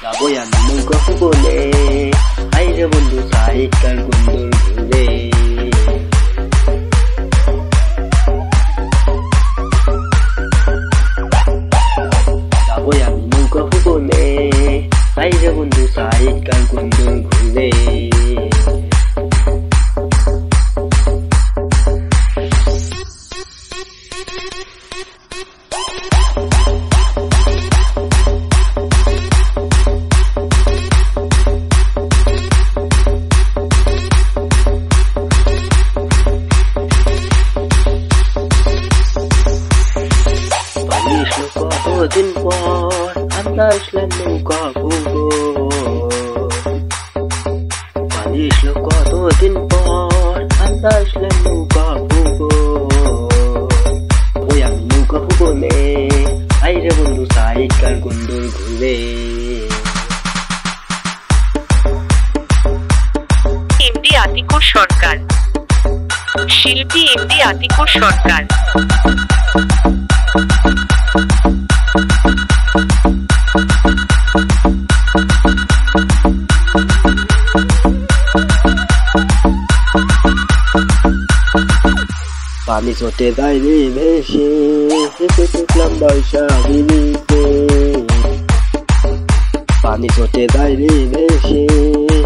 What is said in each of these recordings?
যাবই আমি নৌকা ভুবনে, হাইরে বন্ধু সাইকাল বন্ধুর ঘুরে। যাবই আমি নৌকা ভুবনে, হাইরে বন্ধু সাইকাল বন্ধুর ঘুরে। কতদিন পর আমরা আসলাম নৌকা ভুবন, পানি আসলো কতদিন পর আমরা আসলাম নৌকা ভুবন। ওই আমি নৌকা ভুবনে, হাইরে বন্ধু সাইকাল বন্ধুর ঘুরে। এমডি আতিকুর সরকার, শিল্পী এমডি আতিকুর সরকার। পানি ছোটে যায়নি ভেসে, হেসে দেখলাম বৈশাখীতে। পানি ছোটে যায়নি ভেসে,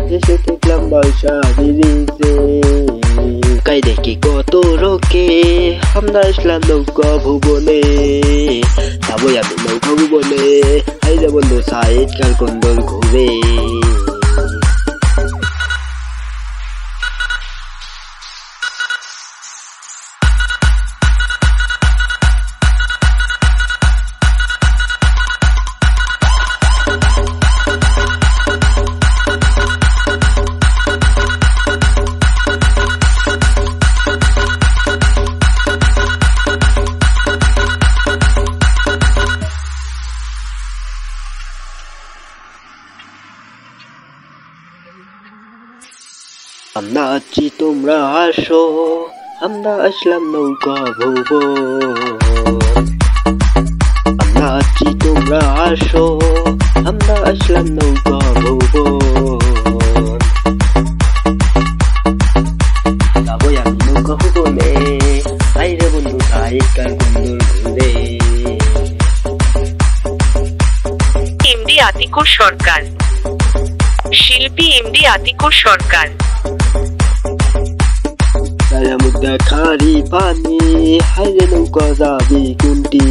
হেসে দেখলাম বৈশাখীতে। কাই দেখি কত রোকে আমরা আসলাম নৌকা ভুবনে। যাবই আমি নৌকা ভুবনে, হাইরে বন্ধু সাইকাল বন্ধুর ঘুরে। আমরা আছি তোমরা আসো, আমরা আসলাম নৌকা ভুবন। আমরা আছি তোমরা আসো, আমরা আসলাম নৌকা ভুবন। যাবই আমি নৌকা ভুবনে, হাইরে বন্ধু সাইকাল বন্ধুর ঘুরে। এমডি আতিকুর সরকার, শিল্পী এমডি আতিকুর সরকার। দেখারি পানি, হাইরে নৌকা যাবি কোনটি।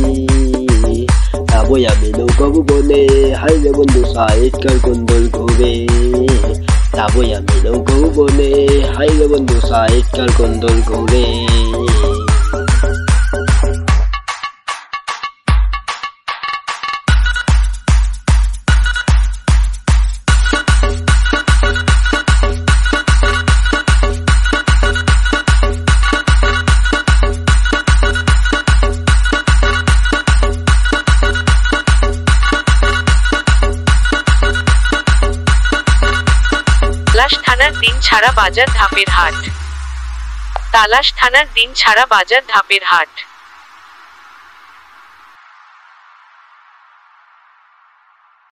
যাবই আমি নৌকা ভুবনে, হাইরে বন্ধু সাইকাল বন্ধুর ঘুরে। যাবই আমি নৌকা ভুবনে, হাইরে বন্ধু সাইকাল বন্ধুর ঘুরে। তালাশ থানার দিন ছাড়া বাজার ধাপের হাট। তালাশ থানার দিন ছাড়া বাজার ধাপের হাট।